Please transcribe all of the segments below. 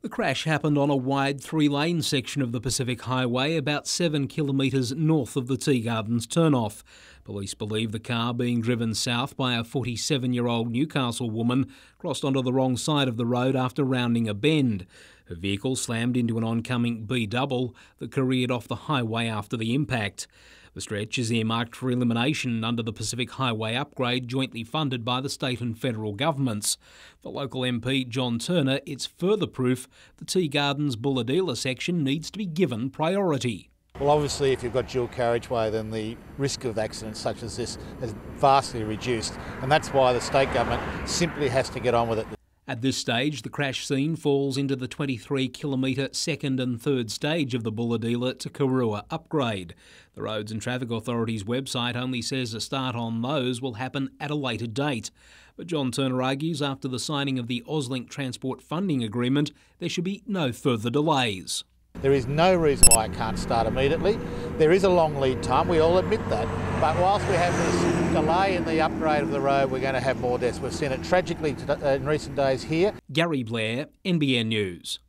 The crash happened on a wide three-lane section of the Pacific Highway about 7 kilometres north of the Tea Gardens turnoff. Police believe the car, being driven south by a 47-year-old Newcastle woman, crossed onto the wrong side of the road after rounding a bend. Her vehicle slammed into an oncoming B-double that careered off the highway after the impact. The stretch is earmarked for elimination under the Pacific Highway upgrade jointly funded by the state and federal governments. For local MP John Turner, it's further proof the Tea Gardens Bulahdelah section needs to be given priority. Well, obviously, if you've got dual carriageway, then the risk of accidents such as this is vastly reduced, and that's why the state government simply has to get on with it. At this stage, the crash scene falls into the 23-kilometre second and third stage of the Bulahdelah to Karua upgrade. The Roads and Traffic Authority's website only says a start on those will happen at a later date. But John Turner argues after the signing of the Auslink Transport Funding Agreement, there should be no further delays. There is no reason why it can't start immediately. There is a long lead time, we all admit that. But whilst we have this delay in the upgrade of the road, we're going to have more deaths. We've seen it tragically in recent days here. Gary Blair, NBN News.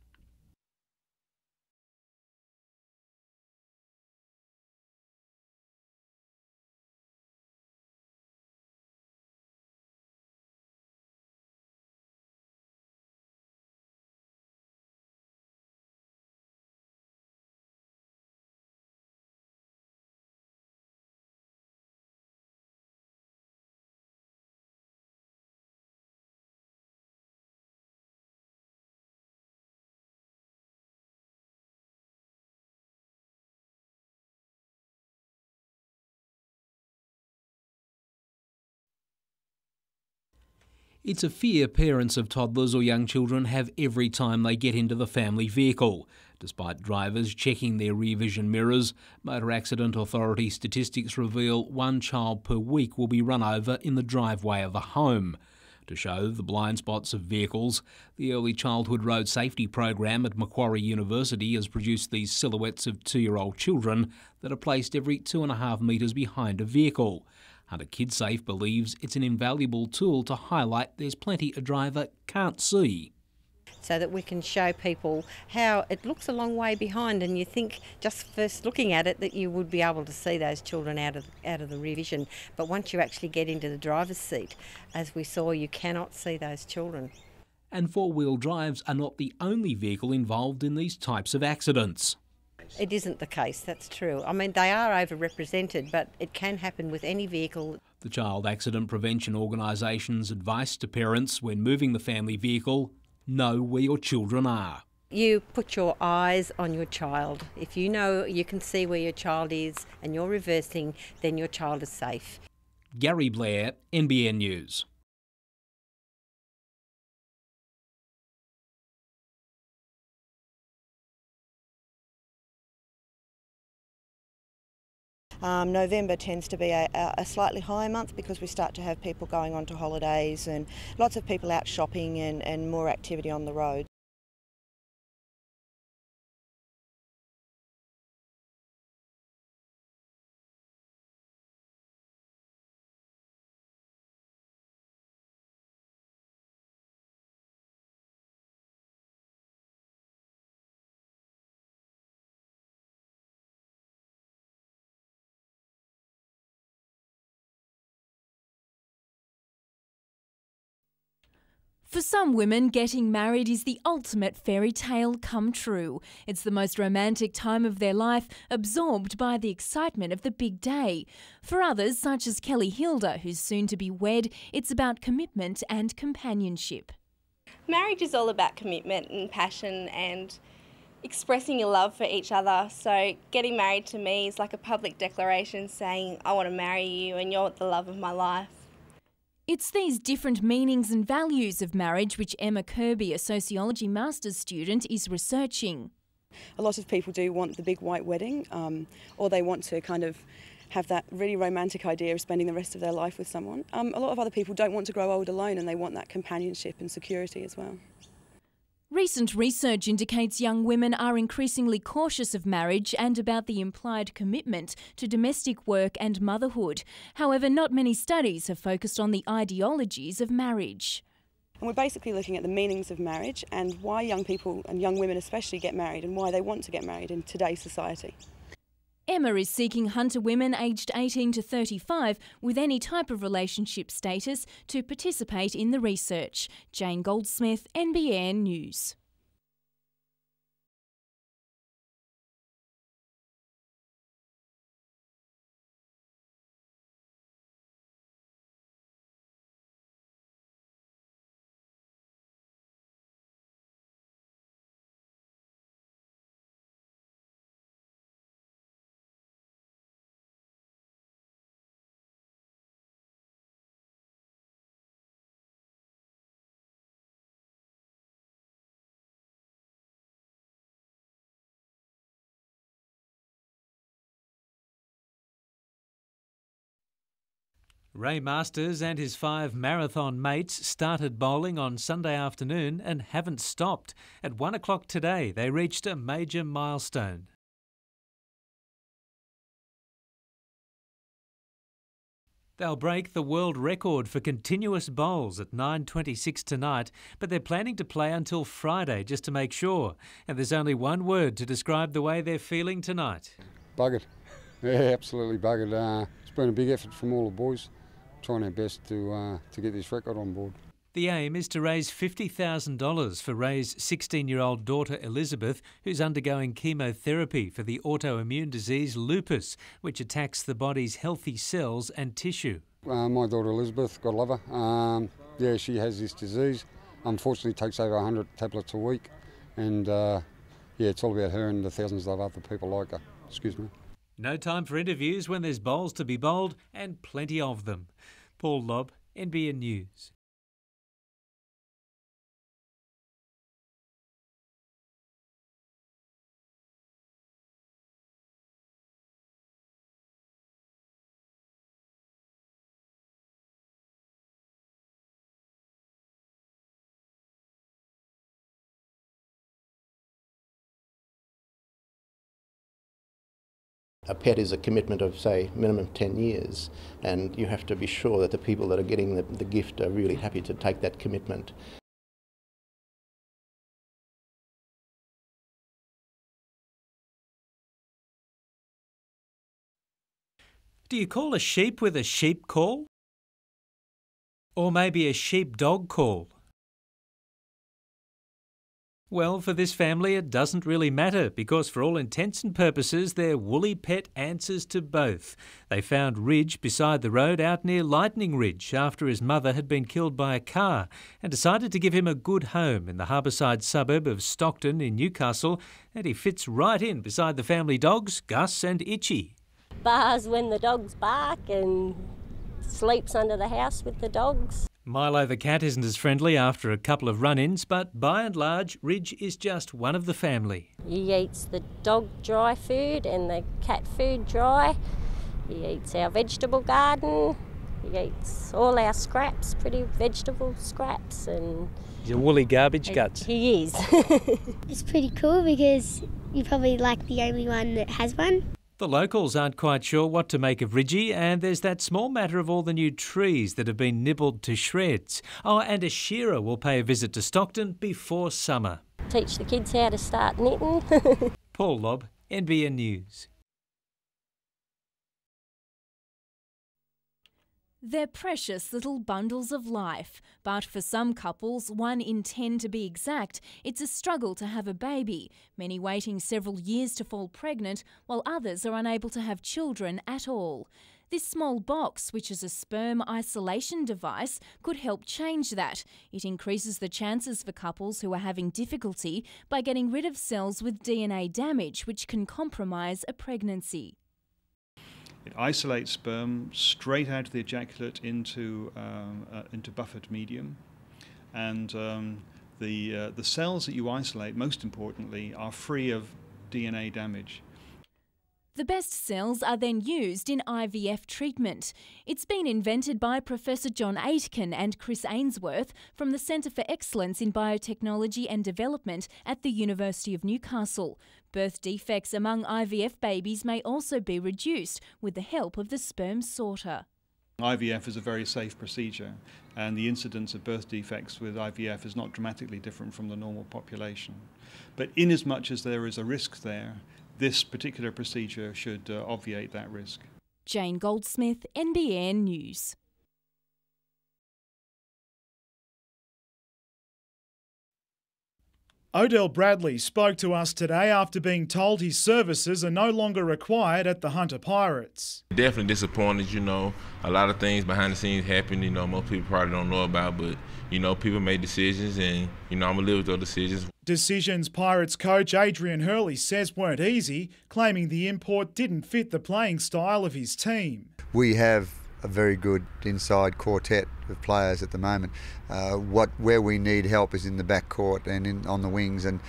It's a fear parents of toddlers or young children have every time they get into the family vehicle. Despite drivers checking their rear vision mirrors, Motor Accident Authority statistics reveal one child per week will be run over in the driveway of a home. To show the blind spots of vehicles, the Early Childhood Road Safety Program at Macquarie University has produced these silhouettes of 2-year-old children that are placed every 2.5 metres behind a vehicle. Hunter KidSafe believes it's an invaluable tool to highlight there's plenty a driver can't see. So that we can show people how it looks a long way behind, and you think just first looking at it that you would be able to see those children out of the rear vision. But once you actually get into the driver's seat, as we saw, you cannot see those children. And four-wheel drives are not the only vehicle involved in these types of accidents. It isn't the case, that's true. I mean, they are overrepresented, but it can happen with any vehicle. The Child Accident Prevention Organisation's advice to parents when moving the family vehicle: know where your children are. You put your eyes on your child. If you know you can see where your child is and you're reversing, then your child is safe. Gary Blair, NBN News. November tends to be a slightly higher month because we start to have people going on to holidays and lots of people out shopping and more activity on the road. For some women, getting married is the ultimate fairy tale come true. It's the most romantic time of their life, absorbed by the excitement of the big day. For others, such as Kelly Hilda, who's soon to be wed, it's about commitment and companionship. Marriage is all about commitment and passion and expressing your love for each other. So getting married to me is like a public declaration saying, I want to marry you and you're the love of my life. It's these different meanings and values of marriage which Emma Kirby, a sociology master's student, is researching. A lot of people do want the big white wedding, or they want to kind of have that really romantic idea of spending the rest of their life with someone. A lot of other people don't want to grow old alone, and they want that companionship and security as well. Recent research indicates young women are increasingly cautious of marriage and about the implied commitment to domestic work and motherhood. However, not many studies have focused on the ideologies of marriage. And we're basically looking at the meanings of marriage and why young people, and young women especially, get married and why they want to get married in today's society. Emma is seeking hunter women aged 18 to 35 with any type of relationship status to participate in the research. Jane Goldsmith, NBN News. Ray Masters and his 5 marathon mates started bowling on Sunday afternoon and haven't stopped. At 1 o'clock today, they reached a major milestone. They'll break the world record for continuous bowls at 9:26 tonight, but they're planning to play until Friday just to make sure. And there's only one word to describe the way they're feeling tonight. Buggered. Yeah, absolutely buggered. It's been a big effort from all the boys, trying our best to get this record on board. The aim is to raise $50,000 for Ray's 16-year-old daughter Elizabeth, who's undergoing chemotherapy for the autoimmune disease lupus, which attacks the body's healthy cells and tissue. My daughter Elizabeth, God love her, yeah, she has this disease. Unfortunately, takes over 100 tablets a week, and yeah, it's all about her and the thousands of other people like her. Excuse me. No time for interviews when there's bowls to be bowled, and plenty of them. Paul Lobb, NBN News. A pet is a commitment of, say, minimum 10 years, and you have to be sure that the people that are getting the gift are really happy to take that commitment. Do you call a sheep with a sheep call? Or maybe a sheep-dog call? Well, for this family it doesn't really matter because for all intents and purposes their woolly pet answers to both. They found Ridge beside the road out near Lightning Ridge after his mother had been killed by a car and decided to give him a good home in the harbourside suburb of Stockton in Newcastle, and he fits right in beside the family dogs, Gus and Itchy. Bars when the dogs bark and sleeps under the house with the dogs. Milo the cat isn't as friendly after a couple of run-ins, but by and large, Ridge is just one of the family. He eats the dog dry food and the cat food dry. He eats our vegetable garden. He eats all our scraps, pretty vegetable scraps. And he's a woolly garbage guts. He is. It's pretty cool because you're probably like the only one that has one. The locals aren't quite sure what to make of Ridgie, and there's that small matter of all the new trees that have been nibbled to shreds. Oh, and a shearer will pay a visit to Stockton before summer. Teach the kids how to start knitting. Paul Lobb, NBN News. They're precious little bundles of life, but for some couples, 1 in 10 to be exact, it's a struggle to have a baby, many waiting several years to fall pregnant, while others are unable to have children at all. This small box, which is a sperm isolation device, could help change that. It increases the chances for couples who are having difficulty by getting rid of cells with DNA damage, which can compromise a pregnancy. It isolates sperm straight out of the ejaculate into buffered medium, and the cells that you isolate, most importantly, are free of DNA damage. The best cells are then used in IVF treatment. It's been invented by Professor John Aitken and Chris Ainsworth from the Centre for Excellence in Biotechnology and Development at the University of Newcastle. Birth defects among IVF babies may also be reduced with the help of the sperm sorter. IVF is a very safe procedure, and the incidence of birth defects with IVF is not dramatically different from the normal population. But inasmuch as there is a risk there, this particular procedure should obviate that risk. Jane Goldsmith, NBN News. Odell Bradley spoke to us today after being told his services are no longer required at the Hunter Pirates. Definitely disappointed, a lot of things behind the scenes happen, most people probably don't know about, but, people make decisions and, I'm going to live with those decisions. Decisions Pirates coach Adrian Hurley says weren't easy, claiming the import didn't fit the playing style of his team. We have a very good inside quartet of players at the moment. Where we need help is in the back court and on the wings, and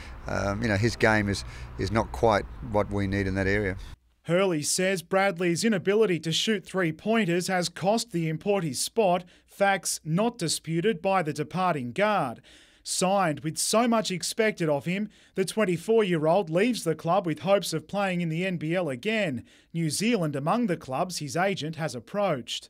his game is not quite what we need in that area. Hurley says Bradley's inability to shoot three-pointers has cost the import his spot, facts not disputed by the departing guard. Signed with so much expected of him, the 24-year-old leaves the club with hopes of playing in the NBL again. New Zealand among the clubs his agent has approached.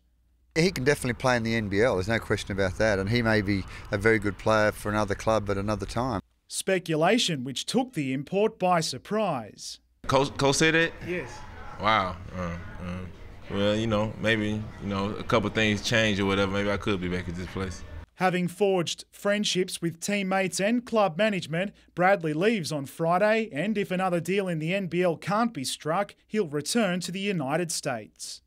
He can definitely play in the NBL, there's no question about that, and he may be a very good player for another club at another time. Speculation which took the import by surprise. Coach said that? Yes. Wow. Well, maybe, a couple of things change or whatever. Maybe I could be back at this place. Having forged friendships with teammates and club management, Bradley leaves on Friday, and if another deal in the NBL can't be struck, he'll return to the United States.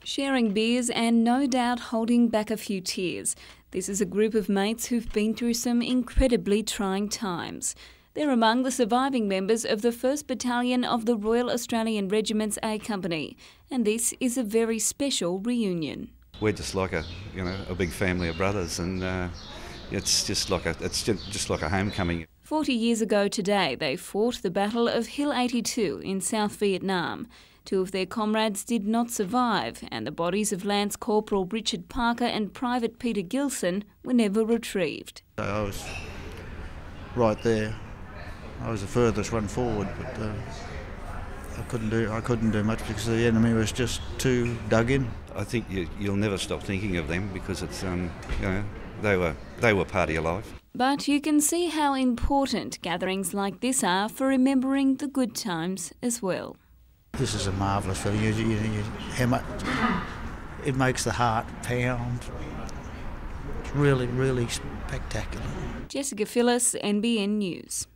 Sharing beers and no doubt holding back a few tears. This is a group of mates who've been through some incredibly trying times. They're among the surviving members of the 1st Battalion of the Royal Australian Regiment's A Company, and this is a very special reunion. We're just like a big family of brothers, and it's just like a homecoming. 40 years ago today, they fought the Battle of Hill 82 in South Vietnam. 2 of their comrades did not survive, and the bodies of Lance Corporal Richard Parker and Private Peter Gilson were never retrieved. I was right there. I was the furthest one forward, but I couldn't do much because the enemy was just too dug in. I think you'll never stop thinking of them because it's they were part of your life. But you can see how important gatherings like this are for remembering the good times as well. This is a marvellous feeling. It makes the heart pound. It's really, really spectacular. Jessica Phyllis, NBN News.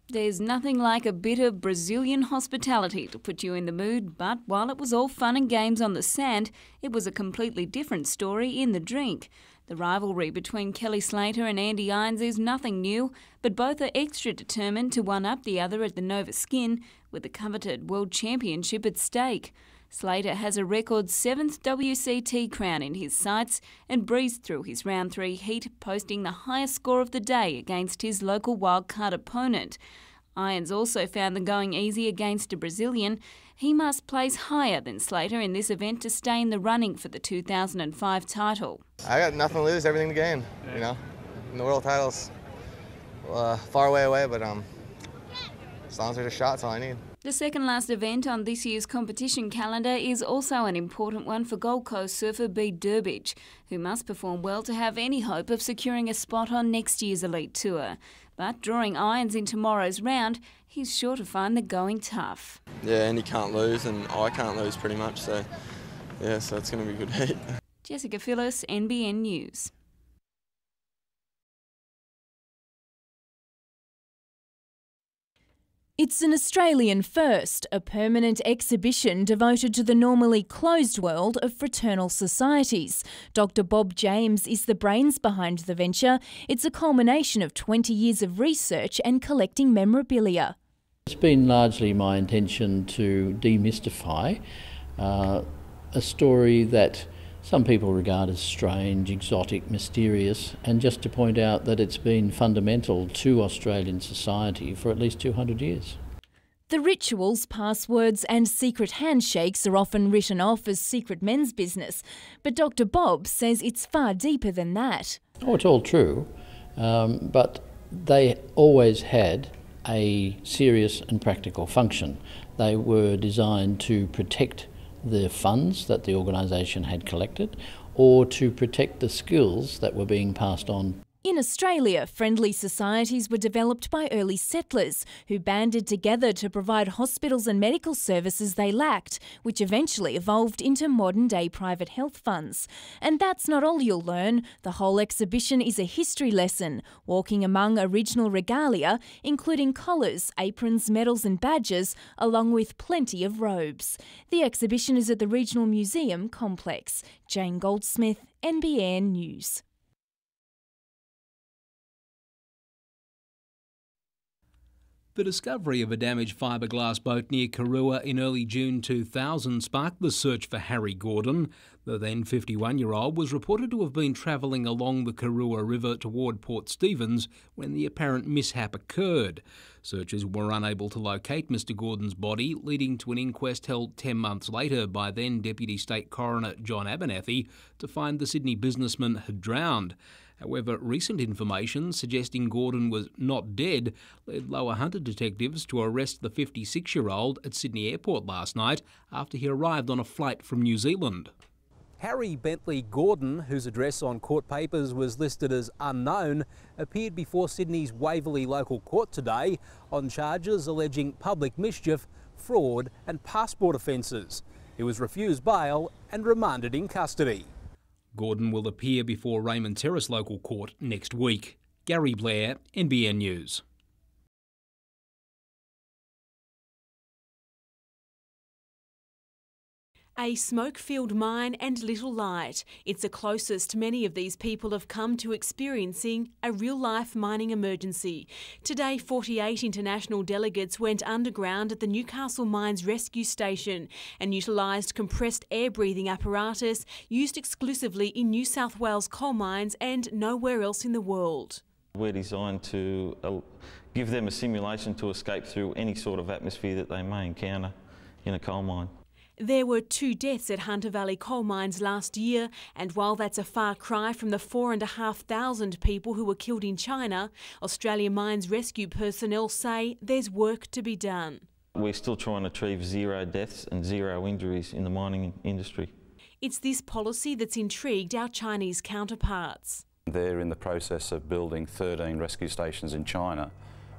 There's nothing like a bit of Brazilian hospitality to put you in the mood, but while it was all fun and games on the sand, it was a completely different story in the drink. The rivalry between Kelly Slater and Andy Irons is nothing new, but both are extra determined to one-up the other at the Nova Skin, with the coveted World Championship at stake. Slater has a record 7th WCT crown in his sights and breezed through his round 3 heat, posting the highest score of the day against his local wildcard opponent. Irons also found the going easy against a Brazilian. He must place higher than Slater in this event to stay in the running for the 2005 title. I got nothing to lose, everything to gain, And the world title's far away, but as long as there's a shot, that's all I need. The second last event on this year's competition calendar is also an important one for Gold Coast surfer Bede Durbidge, who must perform well to have any hope of securing a spot on next year's Elite Tour. But drawing Irons in tomorrow's round, he's sure to find the going tough. Yeah, and he can't lose, and I can't lose pretty much, so it's going to be a good heat. Jessica Phyllis, NBN News. It's an Australian first, a permanent exhibition devoted to the normally closed world of fraternal societies. Dr. Bob James is the brains behind the venture. It's a culmination of 20 years of research and collecting memorabilia. It's been largely my intention to demystify a story that some people regard as strange, exotic, mysterious, and just to point out that it's been fundamental to Australian society for at least 200 years. The rituals, passwords and secret handshakes are often written off as secret men's business, but Dr. Bob says it's far deeper than that. Oh, it's all true, but they always had a serious and practical function. They were designed to protect the funds that the organisation had collected or to protect the skills that were being passed on. In Australia, friendly societies were developed by early settlers who banded together to provide hospitals and medical services they lacked, which eventually evolved into modern-day private health funds. And that's not all you'll learn. The whole exhibition is a history lesson, walking among original regalia, including collars, aprons, medals and badges, along with plenty of robes. The exhibition is at the Regional Museum Complex. Jane Goldsmith, NBN News. The discovery of a damaged fiberglass boat near Karua in early June 2000 sparked the search for Harry Gordon. The then 51-year-old was reported to have been travelling along the Karua River toward Port Stephens when the apparent mishap occurred. Searchers were unable to locate Mr Gordon's body, leading to an inquest held 10 months later by then Deputy State Coroner John Abernathy to find the Sydney businessman had drowned. However, recent information suggesting Gordon was not dead led Lower Hunter detectives to arrest the 56-year-old at Sydney Airport last night after he arrived on a flight from New Zealand. Harry Bentley Gordon, whose address on court papers was listed as unknown, appeared before Sydney's Waverley local court today on charges alleging public mischief, fraud and passport offences. He was refused bail and remanded in custody. Gordon will appear before Raymond Terrace local court next week. Gary Blair, NBN News. A smoke-filled mine and little light. It's the closest many of these people have come to experiencing a real-life mining emergency. Today, 48 international delegates went underground at the Newcastle Mines Rescue Station and utilised compressed air breathing apparatus used exclusively in New South Wales coal mines and nowhere else in the world. We're designed to give them a simulation to escape through any sort of atmosphere that they may encounter in a coal mine. There were 2 deaths at Hunter Valley coal mines last year, and while that's a far cry from the 4,500 people who were killed in China, Australia Mines rescue personnel say there's work to be done. We're still trying to achieve 0 deaths and 0 injuries in the mining industry. It's this policy that's intrigued our Chinese counterparts. They're in the process of building 13 rescue stations in China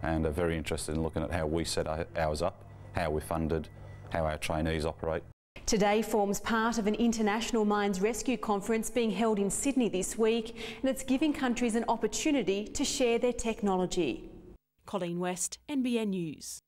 and are very interested in looking at how we set ours up, how we're funded, how our trainees operate. Today forms part of an international mines rescue conference being held in Sydney this week, and it's giving countries an opportunity to share their technology. Colleen West, NBN News.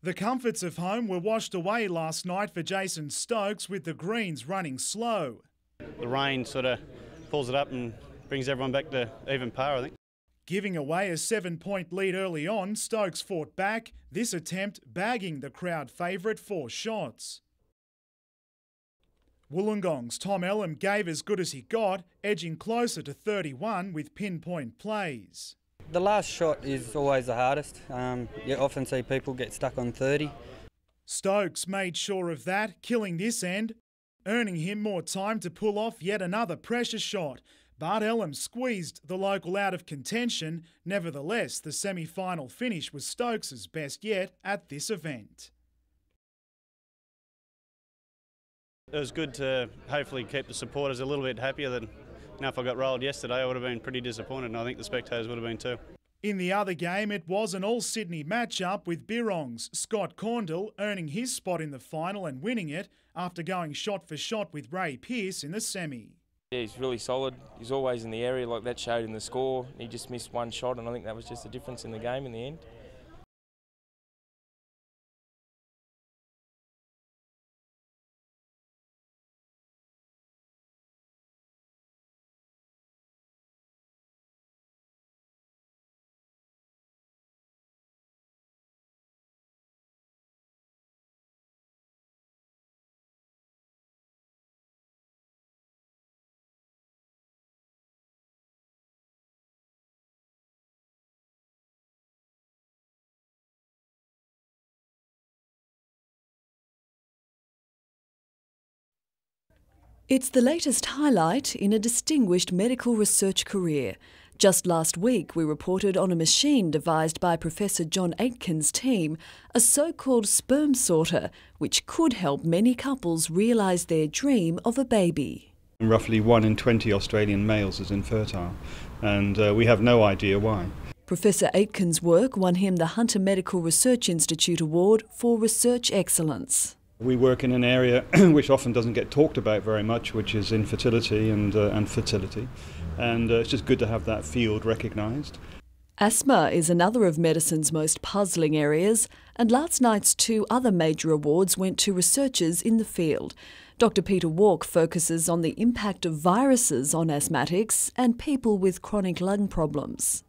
The comforts of home were washed away last night for Jason Stokes, with the greens running slow. The rain sort of pulls it up and brings everyone back to even par, I think. Giving away a 7-point lead early on, Stokes fought back, this attempt bagging the crowd favourite 4 shots. Wollongong's Tom Ellam gave as good as he got, edging closer to 31 with pinpoint plays. The last shot is always the hardest. You often see people get stuck on 30. Stokes made sure of that, killing this end, earning him more time to pull off yet another pressure shot. But Ellam squeezed the local out of contention. Nevertheless, the semi-final finish was Stokes' best yet at this event. It was good to hopefully keep the supporters a little bit happier than, if I got rolled yesterday, I would have been pretty disappointed, and I think the spectators would have been too. In the other game, it was an all-Sydney matchup with Birrong's Scott Corndall earning his spot in the final and winning it after going shot for shot with Ray Pearce in the semi. Yeah, he's really solid. He's always in the area, like that showed in the score. He just missed one shot, and I think that was just the difference in the game in the end. It's the latest highlight in a distinguished medical research career. Just last week, we reported on a machine devised by Professor John Aitken's team, a so-called sperm sorter, which could help many couples realise their dream of a baby. Roughly 1 in 20 Australian males is infertile, and we have no idea why. Professor Aitken's work won him the Hunter Medical Research Institute Award for Research Excellence. We work in an area which often doesn't get talked about very much, which is infertility and fertility, and it's just good to have that field recognised. Asthma is another of medicine's most puzzling areas, and last night's 2 other major awards went to researchers in the field. Dr. Peter Walk focuses on the impact of viruses on asthmatics and people with chronic lung problems.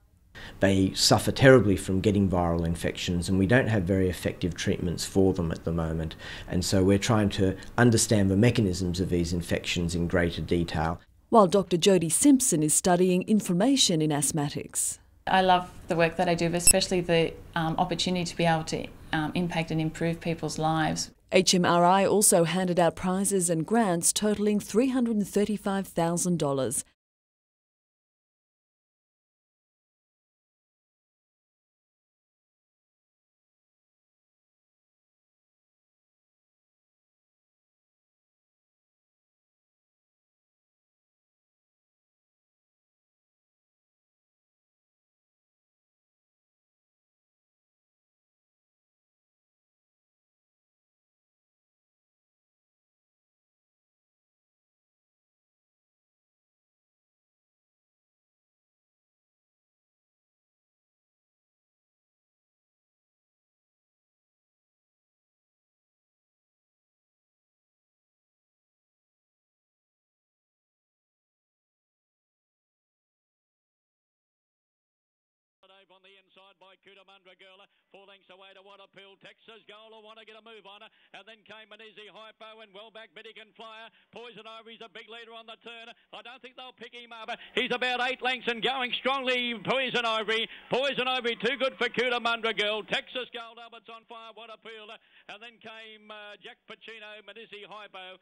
They suffer terribly from getting viral infections, and we don't have very effective treatments for them at the moment. And so we're trying to understand the mechanisms of these infections in greater detail. While Dr. Jodie Simpson is studying inflammation in asthmatics. I love the work that I do, but especially the opportunity to be able to impact and improve people's lives. HMRI also handed out prizes and grants totalling $335,000. On the inside by Cootamundra Girl, 4 lengths away to Waterpool. Texas Goal, want to get a move on her, and then came Manizzi Hypo and well back Betty Can Flyer. Poison Ivory's a big leader on the turn. I don't think they'll pick him up. He's about 8 lengths and going strongly. Poison Ivory too good for Cootamundra Girl. Texas Gold, Albert's on fire. Waterpool, and then came Jack Pacino, Manizzi Hypo.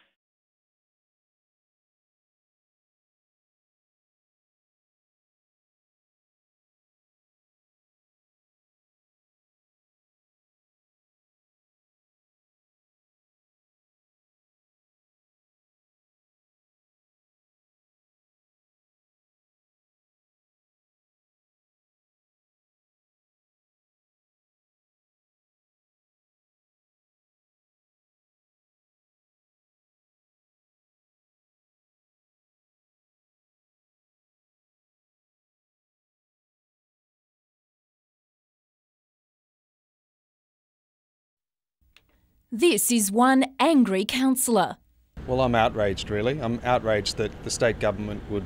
This is one angry councillor. Well, I'm outraged, really. I'm outraged that the state government would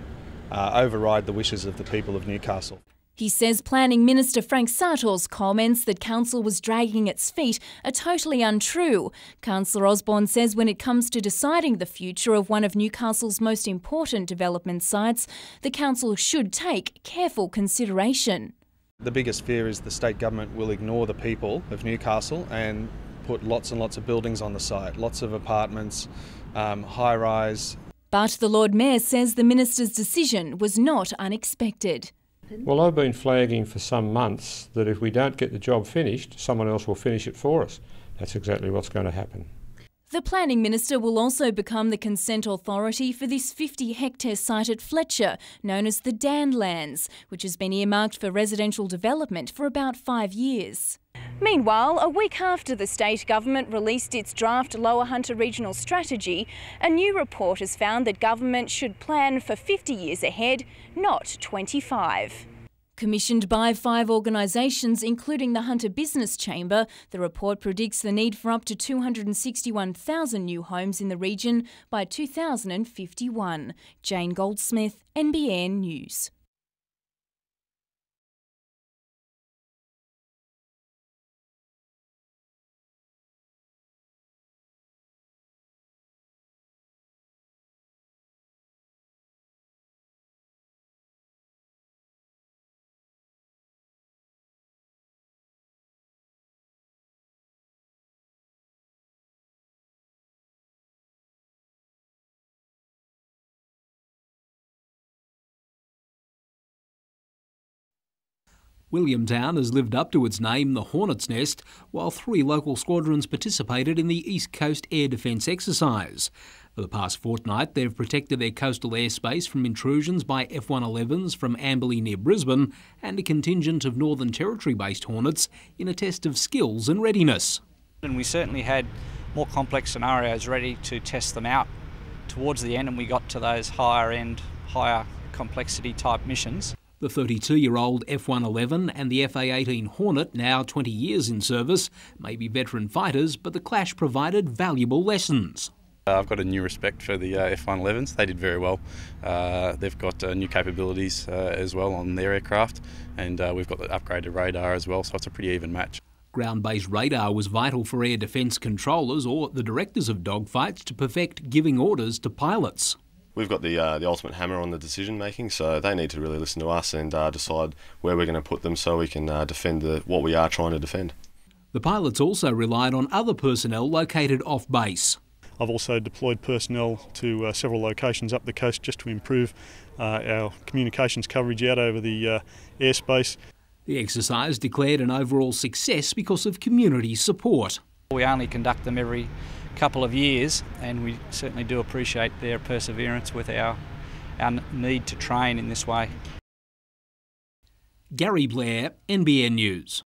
override the wishes of the people of Newcastle. He says Planning Minister Frank Sartor's comments that council was dragging its feet are totally untrue. Councillor Osborne says when it comes to deciding the future of one of Newcastle's most important development sites, the council should take careful consideration. The biggest fear is the state government will ignore the people of Newcastle and put lots and lots of buildings on the site, lots of apartments, high-rise. But the Lord Mayor says the minister's decision was not unexpected. Well, I've been flagging for some months that if we don't get the job finished, someone else will finish it for us. That's exactly what's going to happen. The Planning Minister will also become the consent authority for this 50-hectare site at Fletcher, known as the Danlands, which has been earmarked for residential development for about 5 years. Meanwhile, a week after the state government released its draft Lower Hunter Regional Strategy, a new report has found that government should plan for 50 years ahead, not 25. Commissioned by 5 organisations, including the Hunter Business Chamber, the report predicts the need for up to 261,000 new homes in the region by 2051. Jane Goldsmith, NBN News. Williamtown has lived up to its name, the Hornet's Nest, while 3 local squadrons participated in the East Coast Air Defence exercise. For the past fortnight, they've protected their coastal airspace from intrusions by F-111s from Amberley near Brisbane and a contingent of Northern Territory-based Hornets in a test of skills and readiness. And we certainly had more complex scenarios ready to test them out towards the end, and we got to those higher-end, higher complexity type missions. The 32-year-old F-111 and the FA-18 Hornet, now 20 years in service, may be veteran fighters, but the clash provided valuable lessons. I've got a new respect for the F-111s. They did very well. They've got new capabilities as well on their aircraft, and we've got the upgraded radar as well, so it's a pretty even match. Ground-based radar was vital for air defence controllers or the directors of dogfights to perfect giving orders to pilots. We've got the ultimate hammer on the decision making, so they need to really listen to us and decide where we're going to put them so we can defend what we are trying to defend. The pilots also relied on other personnel located off base. I've also deployed personnel to several locations up the coast just to improve our communications coverage out over the airspace. The exercise declared an overall success because of community support. We only conduct them every couple of years, and we certainly do appreciate their perseverance with our need to train in this way. Gary Blair, NBN News.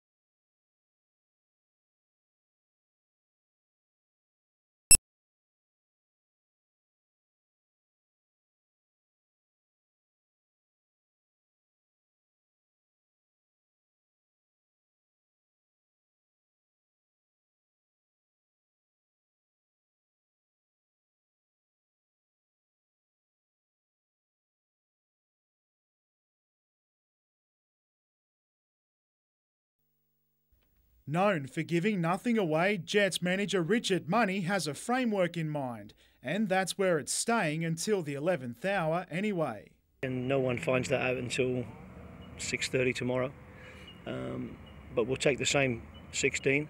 Known for giving nothing away, Jets manager Richard Money has a framework in mind, and that's where it's staying until the 11th hour anyway. And no one finds that out until 6:30 tomorrow, but we'll take the same 16,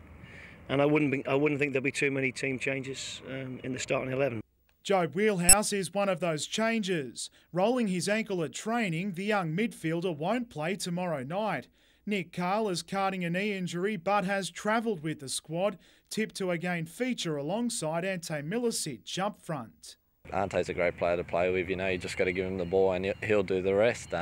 and I wouldn't think there'll be too many team changes in the starting 11. Joe Wheelhouse is one of those changes. Rolling his ankle at training, the young midfielder won't play tomorrow night. Nick Carl is carting a knee injury but has travelled with the squad, tipped to again feature alongside Ante Milicic up front. Ante's a great player to play with, you just got to give him the ball and he'll do the rest,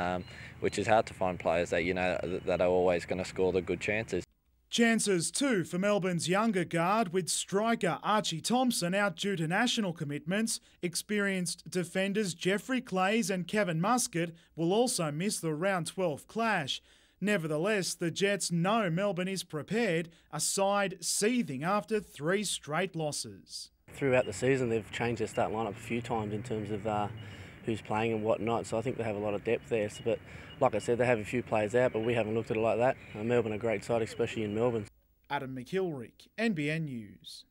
which is hard to find players that, that are always going to score the good chances. Chances too for Melbourne's younger guard, with striker Archie Thompson out due to national commitments. Experienced defenders Jeffrey Clays and Kevin Muscat will also miss the round 12 clash. Nevertheless, the Jets know Melbourne is prepared, a side seething after 3 straight losses. Throughout the season, they've changed their start lineup a few times in terms of who's playing and whatnot, so I think they have a lot of depth there. But like I said, they have a few players out, but we haven't looked at it like that. Melbourne are a great side, especially in Melbourne. Adam McIlrick, NBN News.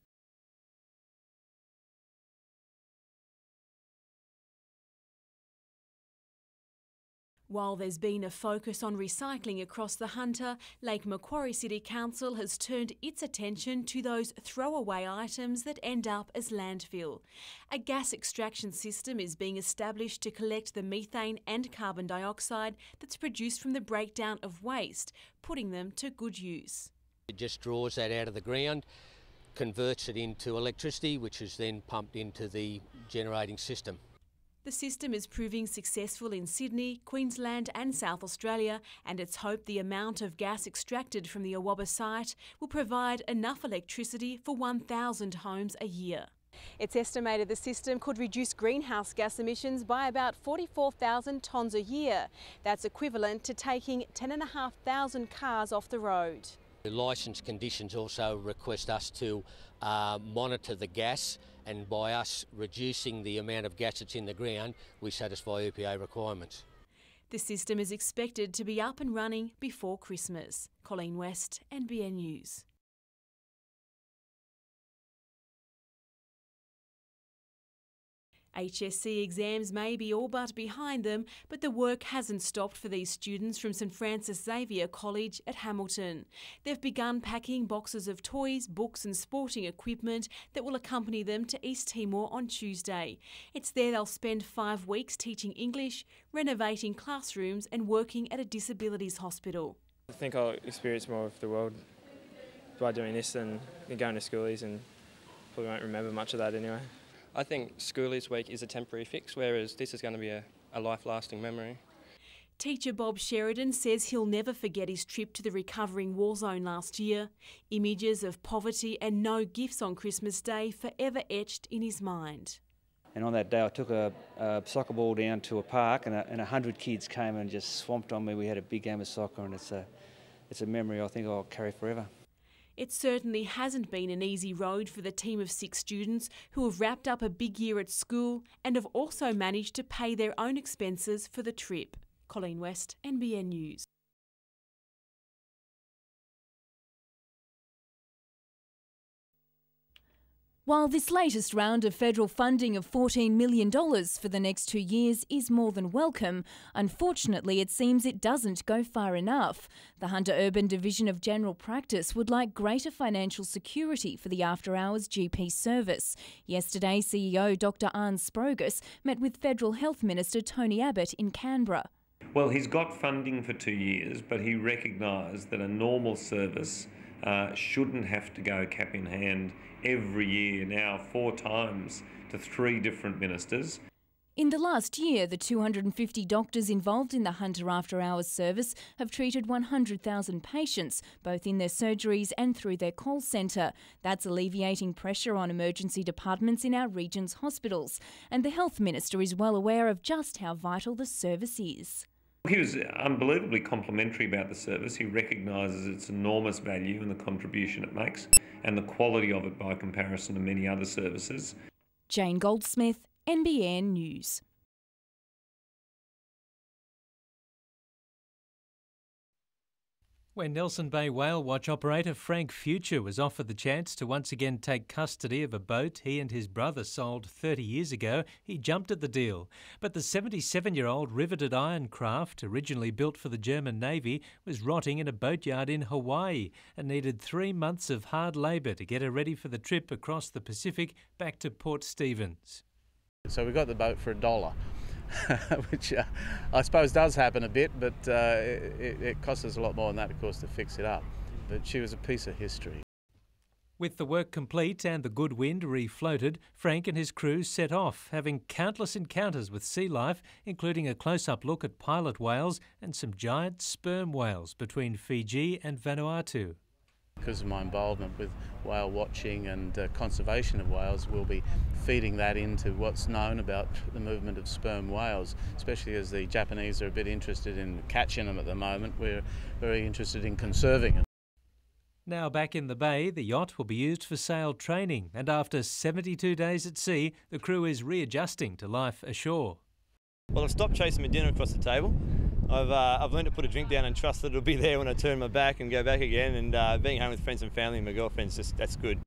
While there's been a focus on recycling across the Hunter, Lake Macquarie City Council has turned its attention to those throwaway items that end up as landfill. A gas extraction system is being established to collect the methane and carbon dioxide that's produced from the breakdown of waste, putting them to good use. It just draws that out of the ground, converts it into electricity, which is then pumped into the generating system. The system is proving successful in Sydney, Queensland and South Australia, and it's hoped the amount of gas extracted from the Awabba site will provide enough electricity for 1,000 homes a year. It's estimated the system could reduce greenhouse gas emissions by about 44,000 tonnes a year. That's equivalent to taking 10,500 cars off the road. The licence conditions also request us to monitor the gas, and by us reducing the amount of gas that's in the ground, we satisfy EPA requirements. The system is expected to be up and running before Christmas. Colleen West, NBN News. HSC exams may be all but behind them, but the work hasn't stopped for these students from St Francis Xavier College at Hamilton. They've begun packing boxes of toys, books and sporting equipment that will accompany them to East Timor on Tuesday. It's there they'll spend 5 weeks teaching English, renovating classrooms and working at a disabilities hospital. I think I'll experience more of the world by doing this than going to schoolies, and probably won't remember much of that anyway. I think schoolies week is a temporary fix, whereas this is going to be a life-lasting memory. Teacher Bob Sheridan says he'll never forget his trip to the recovering war zone last year. Images of poverty and no gifts on Christmas Day forever etched in his mind. And on that day I took a soccer ball down to a park and 100 kids came and just swamped on me. We had a big game of soccer, and it's a memory I think I'll carry forever. It certainly hasn't been an easy road for the team of 6 students who have wrapped up a big year at school and have also managed to pay their own expenses for the trip. Colleen West, NBN News. While this latest round of federal funding of $14 million for the next 2 years is more than welcome, unfortunately it seems it doesn't go far enough. The Hunter Urban Division of General Practice would like greater financial security for the after-hours GP service. Yesterday, CEO Dr Arne Sprogus met with Federal Health Minister Tony Abbott in Canberra. Well, he's got funding for 2 years, but he recognised that a normal service shouldn't have to go cap in hand every year, now 4 times, to 3 different ministers. In the last year, the 250 doctors involved in the Hunter After Hours service have treated 100,000 patients, both in their surgeries and through their call centre. That's alleviating pressure on emergency departments in our region's hospitals. And the Health Minister is well aware of just how vital the service is. He was unbelievably complimentary about the service. He recognises its enormous value and the contribution it makes, and the quality of it by comparison to many other services. Jane Goldsmith, NBN News. When Nelson Bay Whale Watch operator Frank Future was offered the chance to once again take custody of a boat he and his brother sold 30 years ago, he jumped at the deal. But the 77-year-old riveted iron craft, originally built for the German Navy, was rotting in a boatyard in Hawaii and needed 3 months of hard labour to get her ready for the trip across the Pacific back to Port Stephens. So we got the boat for $1. Which I suppose does happen a bit, but it costs us a lot more than that, of course, to fix it up. But she was a piece of history. With the work complete and the good wind refloated, Frank and his crew set off, having countless encounters with sea life, including a close-up look at pilot whales and some giant sperm whales between Fiji and Vanuatu. because of my involvement with whale watching and conservation of whales, we'll be feeding that into what's known about the movement of sperm whales, especially as the Japanese are a bit interested in catching them at the moment. We're very interested in conserving them. Now back in the bay, the yacht will be used for sail training, and after 72 days at sea, the crew is readjusting to life ashore. Well, I've stopped chasing my dinner across the table. I've learned to put a drink down and trust that it'll be there when I turn my back and go back again, and being home with friends and family and my girlfriend's that's good.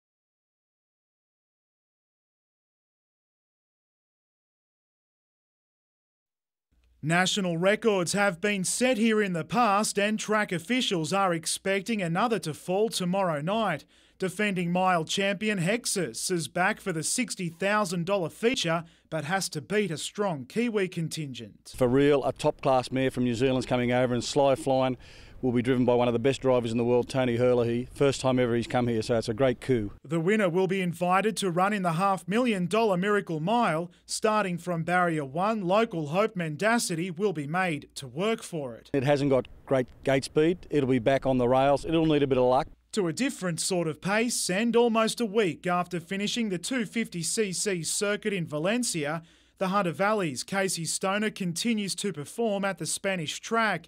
National records have been set here in the past, and track officials are expecting another to fall tomorrow night. Defending mile champion Hexus is back for the $60,000 feature, but has to beat a strong Kiwi contingent. For real, a top-class mare from New Zealand's coming over, and Sly Flying will be driven by one of the best drivers in the world, Tony Herlihy. First time ever he's come here, so it's a great coup. The winner will be invited to run in the $500,000 Miracle Mile. Starting from Barrier 1, local Hope Mendacity will be made to work for it. It hasn't got great gate speed. It'll be back on the rails. It'll need a bit of luck. To a different sort of pace, and almost a week after finishing the 250cc circuit in Valencia, the Hunter Valley's Casey Stoner continues to perform at the Spanish track.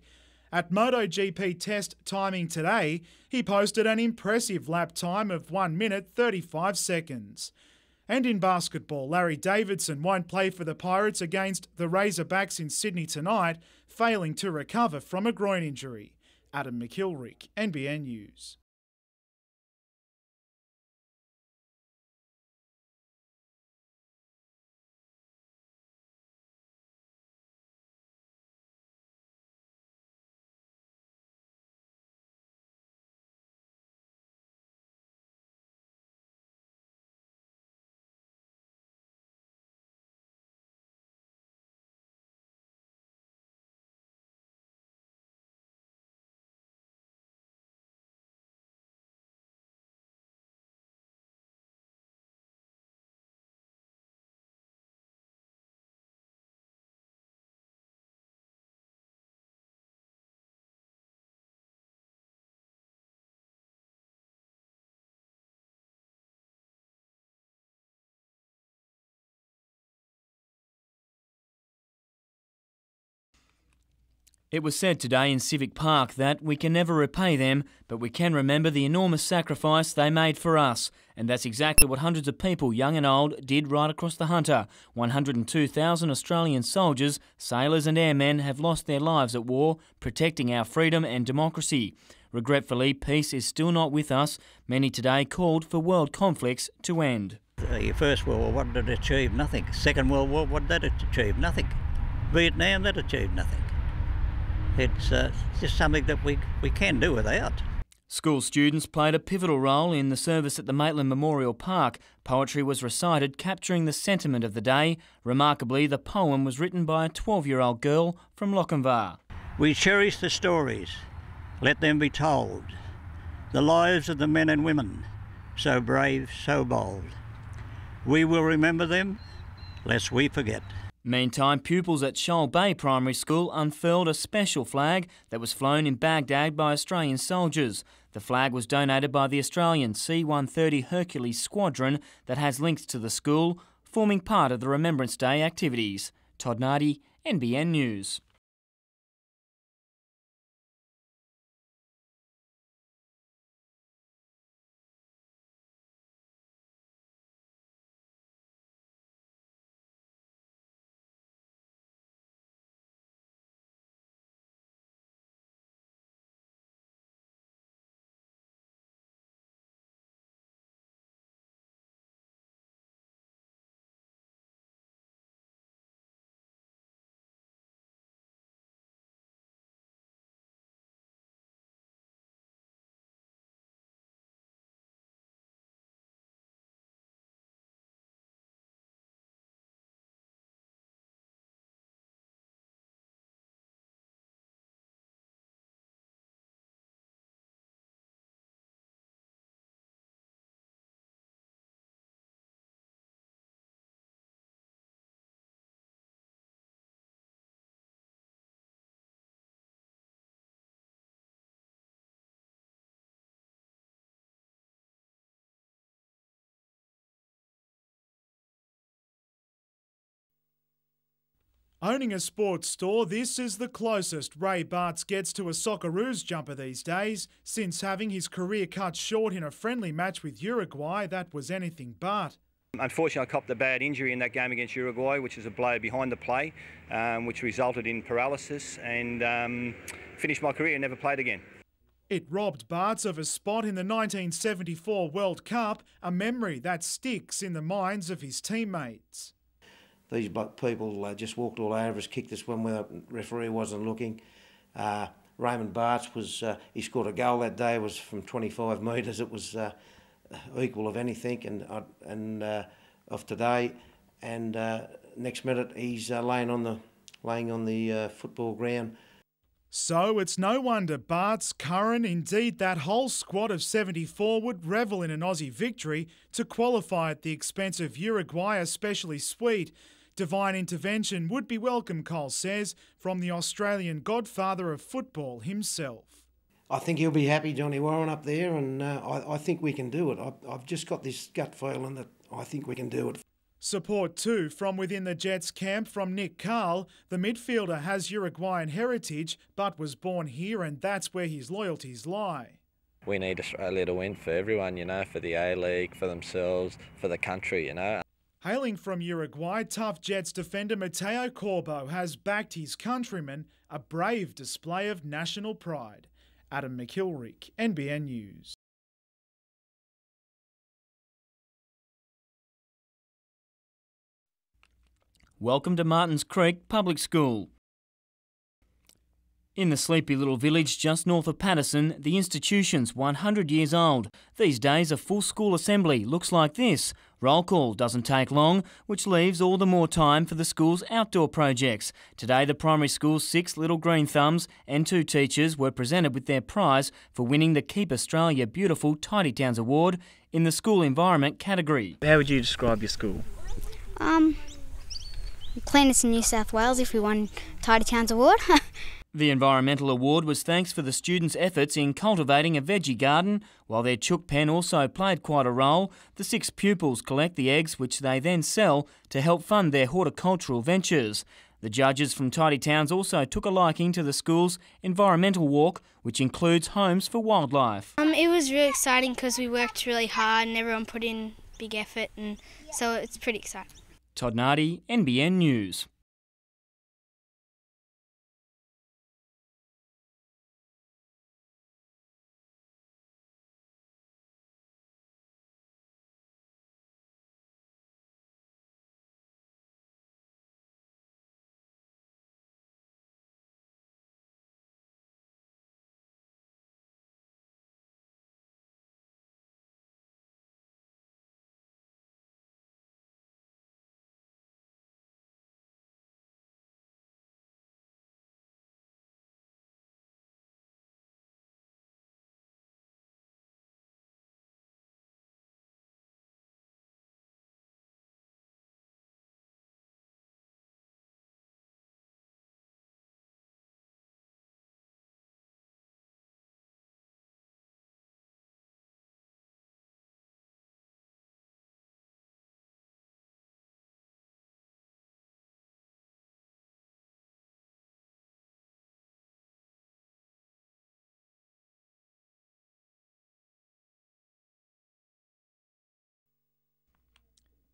At MotoGP test timing today, he posted an impressive lap time of 1 minute 35 seconds. And in basketball, Larry Davidson won't play for the Pirates against the Razorbacks in Sydney tonight, failing to recover from a groin injury. Adam McKilrick, NBN News. It was said today in Civic Park that we can never repay them, but we can remember the enormous sacrifice they made for us. And that's exactly what hundreds of people, young and old, did right across the Hunter. 102,000 Australian soldiers, sailors and airmen have lost their lives at war, protecting our freedom and democracy. Regretfully, peace is still not with us. Many today called for world conflicts to end. The First World War, what did it achieve? Nothing. Second World War, what did it achieve? Nothing. Vietnam, that achieved nothing. It's just something that we can do without. School students played a pivotal role in the service at the Maitland Memorial Park. Poetry was recited, capturing the sentiment of the day. Remarkably, the poem was written by a 12-year-old girl from Lochinvar. We cherish the stories. Let them be told. The lives of the men and women, so brave, so bold. We will remember them, lest we forget. Meantime, pupils at Shoal Bay Primary School unfurled a special flag that was flown in Baghdad by Australian soldiers. The flag was donated by the Australian C-130 Hercules Squadron that has links to the school, forming part of the Remembrance Day activities. Todd Nardi, NBN News. Owning a sports store, this is the closest Ray Bartz gets to a Socceroos jumper these days, since having his career cut short in a friendly match with Uruguay that was anything but. Unfortunately, I copped a bad injury in that game against Uruguay, which is a blow behind the play, which resulted in paralysis, and finished my career and never played again. It robbed Bartz of a spot in the 1974 World Cup, a memory that sticks in the minds of his teammates. These people just walked all over us, kicked us when the referee wasn't looking. Raymond Bartz he scored a goal that day. It was from 25 metres. It was equal of anything and of today. And next minute he's laying on the football ground. So it's no wonder Bartz, Curran, indeed that whole squad of 74 would revel in an Aussie victory to qualify at the expense of Uruguay, especially sweet. Divine intervention would be welcome, Cole says, from the Australian godfather of football himself. I think he'll be happy, Johnny Warren, up there, and I think we can do it. I've just got this gut feeling that I think we can do it. Support too from within the Jets camp from Nick Carl. The midfielder has Uruguayan heritage but was born here, and that's where his loyalties lie. We need Australia to win for everyone, you know, for the A-League, for themselves, for the country, you know. Hailing from Uruguay, tough Jets defender Mateo Corbo has backed his countrymen, a brave display of national pride. Adam McIlwright, NBN News. Welcome to Martins Creek Public School. In the sleepy little village just north of Paterson, the institution's 100 years old. These days, a full school assembly looks like this. Roll call doesn't take long, which leaves all the more time for the school's outdoor projects. Today, the primary school's 6 little green thumbs and 2 teachers were presented with their prize for winning the Keep Australia Beautiful Tidy Towns Award in the school environment category. How would you describe your school? Cleanest in New South Wales if we won Tidy Towns Award. The environmental award was thanks for the students' efforts in cultivating a veggie garden. While their chook pen also played quite a role, the 6 pupils collect the eggs which they then sell to help fund their horticultural ventures. The judges from Tidy Towns also took a liking to the school's environmental walk, which includes homes for wildlife. It was really exciting because we worked really hard and everyone put in big effort, and so it's pretty exciting. Todd Nardi, NBN News.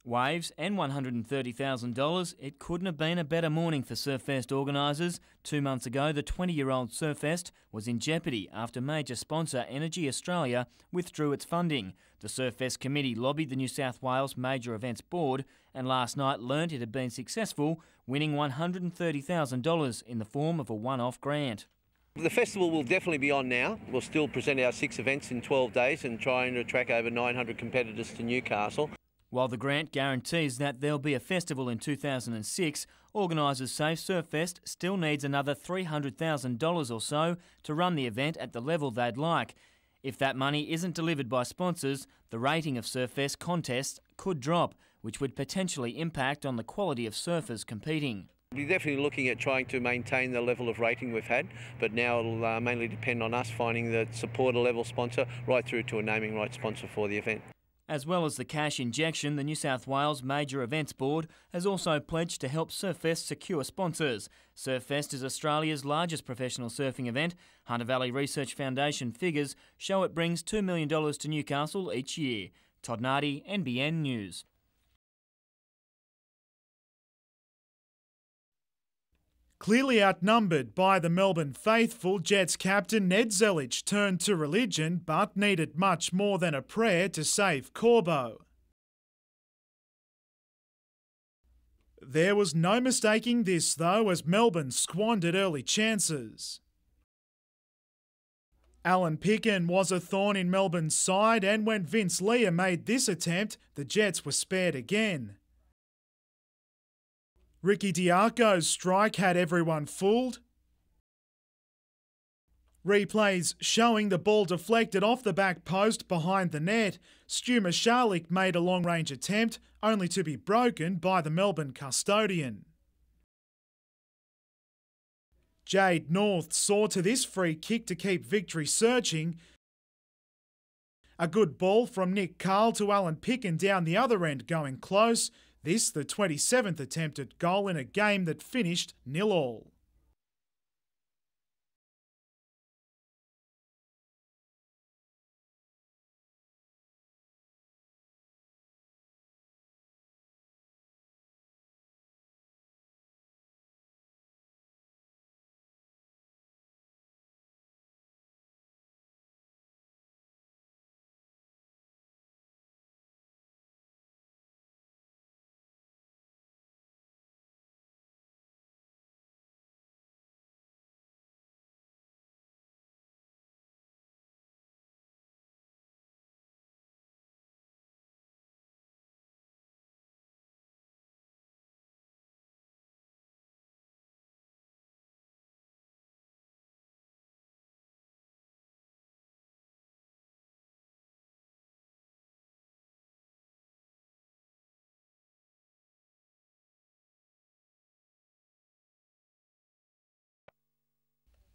Waves and $130,000. It couldn't have been a better morning for Surfest organisers. 2 months ago, the 20-year-old Surfest was in jeopardy after major sponsor Energy Australia withdrew its funding. The Surfest committee lobbied the New South Wales Major Events Board and last night learnt it had been successful, winning $130,000 in the form of a one-off grant. The festival will definitely be on now. We'll still present our 6 events in 12 days and try and attract over 900 competitors to Newcastle. While the grant guarantees that there'll be a festival in 2006, organisers say Surfest still needs another $300,000 or so to run the event at the level they'd like. If that money isn't delivered by sponsors, the rating of Surfest contests could drop, which would potentially impact on the quality of surfers competing. We're definitely looking at trying to maintain the level of rating we've had, but now it'll mainly depend on us finding the supporter level sponsor right through to a naming rights sponsor for the event. As well as the cash injection, the New South Wales Major Events Board has also pledged to help Surfest secure sponsors. Surfest is Australia's largest professional surfing event. Hunter Valley Research Foundation figures show it brings $2 million to Newcastle each year. Todd Nardi, NBN News. Clearly outnumbered by the Melbourne faithful, Jets captain Ned Zelich turned to religion but needed much more than a prayer to save Corbo. There was no mistaking this though, as Melbourne squandered early chances. Alan Picken was a thorn in Melbourne's side, and when Vince Leah made this attempt, the Jets were spared again. Ricky Diaco's strike had everyone fooled. Replays showing the ball deflected off the back post behind the net. Stu Mashalik made a long-range attempt, only to be broken by the Melbourne custodian. Jade North saw to this free kick to keep victory searching. A good ball from Nick Carl to Alan Picken down the other end going close. This the 27th attempted goal in a game that finished 0-0.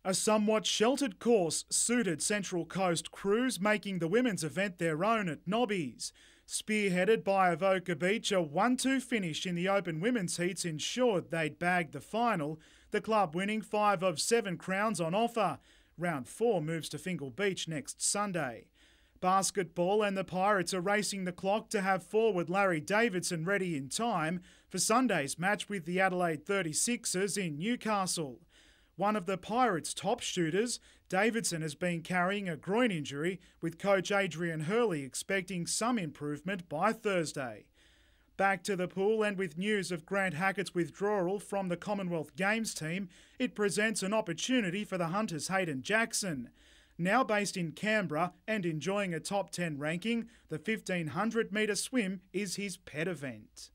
A somewhat sheltered course suited Central Coast crews, making the women's event their own at Nobby's. Spearheaded by Avoca Beach, a 1-2 finish in the open women's heats ensured they'd bagged the final, the club winning 5 of 7 crowns on offer. Round 4 moves to Fingal Beach next Sunday. Basketball and the Pirates are racing the clock to have forward Larry Davidson ready in time for Sunday's match with the Adelaide 36ers in Newcastle. One of the Pirates' top shooters, Davidson has been carrying a groin injury, with coach Adrian Hurley expecting some improvement by Thursday. Back to the pool, and with news of Grant Hackett's withdrawal from the Commonwealth Games team, it presents an opportunity for the Hunters' Hayden Jackson. Now based in Canberra and enjoying a top 10 ranking, the 1500 metre swim is his pet event.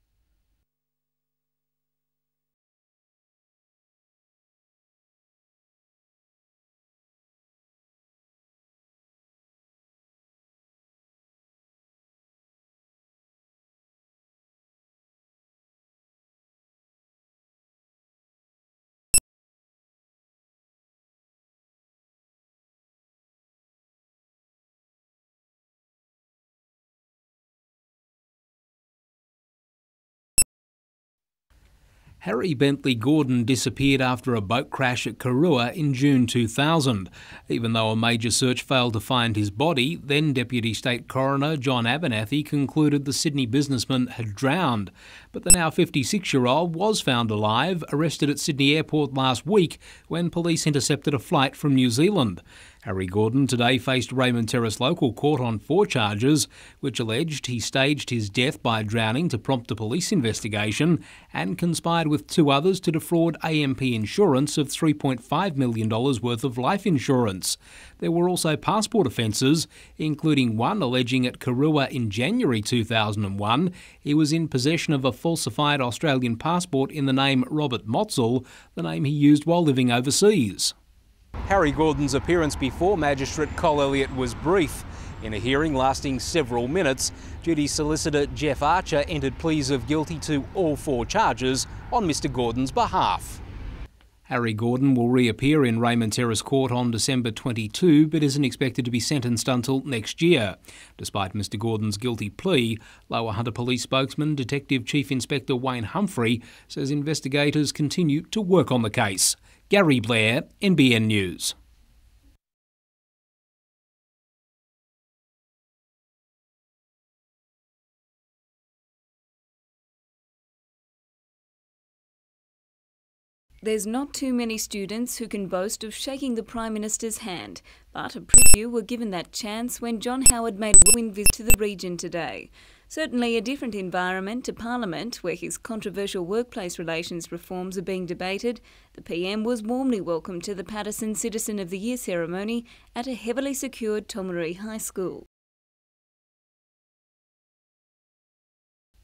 Harry Bentley Gordon disappeared after a boat crash at Karua in June 2000. Even though a major search failed to find his body, then Deputy State Coroner John Abernathy concluded the Sydney businessman had drowned. But the now 56-year-old was found alive, arrested at Sydney Airport last week when police intercepted a flight from New Zealand. Harry Gordon today faced Raymond Terrace Local Court on 4 charges, which alleged he staged his death by drowning to prompt a police investigation and conspired with 2 others to defraud AMP Insurance of $3.5 million worth of life insurance. There were also passport offences, including one alleging at Karua in January 2001 he was in possession of a falsified Australian passport in the name Robert Motzel, the name he used while living overseas. Harry Gordon's appearance before Magistrate Col Elliott was brief. In a hearing lasting several minutes, Duty Solicitor Jeff Archer entered pleas of guilty to all 4 charges on Mr Gordon's behalf. Harry Gordon will reappear in Raymond Terrace Court on December 22, but isn't expected to be sentenced until next year. Despite Mr Gordon's guilty plea, Lower Hunter Police spokesman Detective Chief Inspector Wayne Humphrey says investigators continue to work on the case. Gary Blair, NBN News. There's not too many students who can boast of shaking the Prime Minister's hand, but a preview were given that chance when John Howard made a whirlwind visit to the region today. Certainly a different environment to Parliament, where his controversial workplace relations reforms are being debated. The PM was warmly welcomed to the Paterson Citizen of the Year ceremony at a heavily secured Tomaree High School.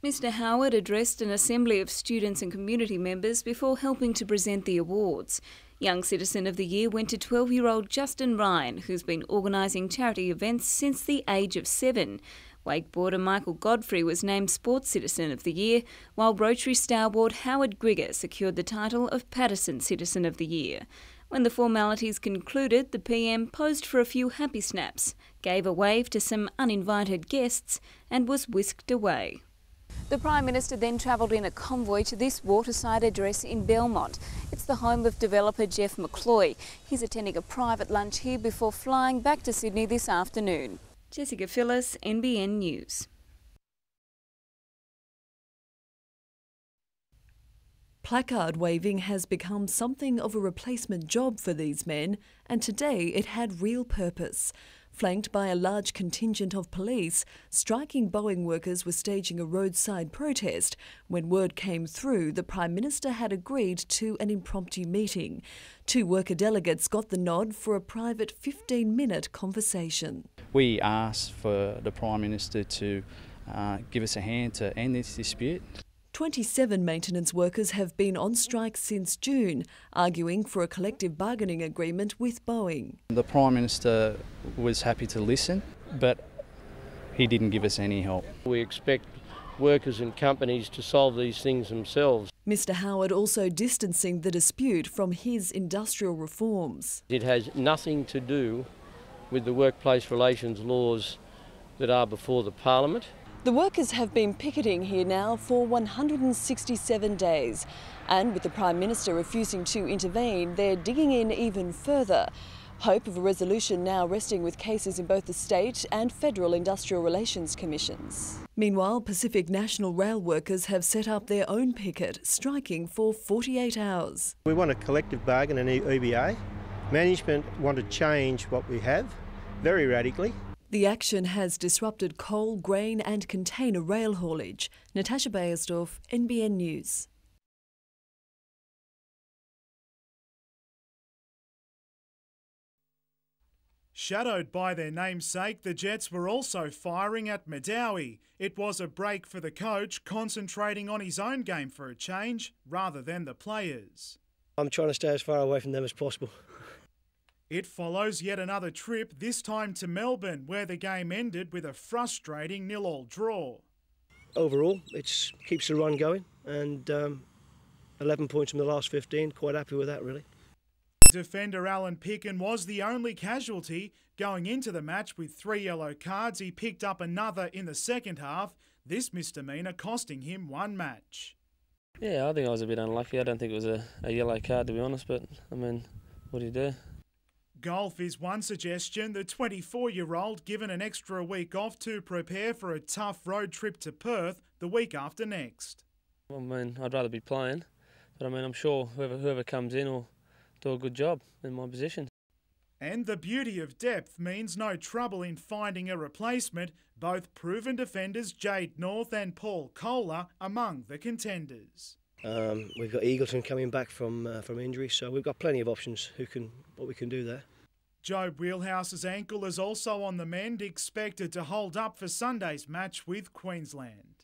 Mr Howard addressed an assembly of students and community members before helping to present the awards. Young Citizen of the Year went to 12-year-old Justin Ryan, who's been organising charity events since the age of 7. Wakeboarder Michael Godfrey was named Sports Citizen of the Year, while Rotary stalwart Howard Grigger secured the title of Paterson Citizen of the Year. When the formalities concluded, the PM posed for a few happy snaps, gave a wave to some uninvited guests and was whisked away. The Prime Minister then travelled in a convoy to this waterside address in Belmont. It's the home of developer Jeff McCloy. He's attending a private lunch here before flying back to Sydney this afternoon. Jessica Phillis, NBN News. Placard waving has become something of a replacement job for these men, and today it had real purpose. Flanked by a large contingent of police, striking Boeing workers were staging a roadside protest when word came through the Prime Minister had agreed to an impromptu meeting. 2 worker delegates got the nod for a private 15-minute conversation. We asked for the Prime Minister to give us a hand to end this dispute. 27 maintenance workers have been on strike since June, arguing for a collective bargaining agreement with Boeing. The Prime Minister was happy to listen, but he didn't give us any help. We expect workers and companies to solve these things themselves. Mr Howard also distancing the dispute from his industrial reforms. It has nothing to do with the workplace relations laws that are before the Parliament. The workers have been picketing here now for 167 days, and with the Prime Minister refusing to intervene, they're digging in even further. Hope of a resolution now resting with cases in both the state and federal industrial relations commissions. Meanwhile, Pacific National Rail workers have set up their own picket, striking for 48 hours. We want a collective bargain and EBA. Management want to change what we have very radically. The action has disrupted coal, grain and container rail haulage. Natasha Bayersdorf, NBN News. Shadowed by their namesake, the Jets were also firing at Madawi. It was a break for the coach, concentrating on his own game for a change, rather than the players. I'm trying to stay as far away from them as possible. It follows yet another trip, this time to Melbourne, where the game ended with a frustrating 0-0 draw. Overall, it keeps the run going, and 11 points from the last 15, quite happy with that really. Defender Alan Picken was the only casualty. Going into the match with 3 yellow cards, he picked up another in the second half, this misdemeanour costing him 1 match. Yeah, I think I was a bit unlucky. I don't think it was a yellow card, to be honest, but I mean, what do you do? Golf is one suggestion. The 24-year-old given an extra week off to prepare for a tough road trip to Perth the week after next. I mean, I'd rather be playing, but I mean, I'm sure whoever comes in will do a good job in my position. And the beauty of depth means no trouble in finding a replacement. Both proven defenders Jade North and Paul Kohler among the contenders. We've got Eagleton coming back from injury, so we've got plenty of options what we can do there. Joe Wheelhouse's ankle is also on the mend, expected to hold up for Sunday's match with Queensland.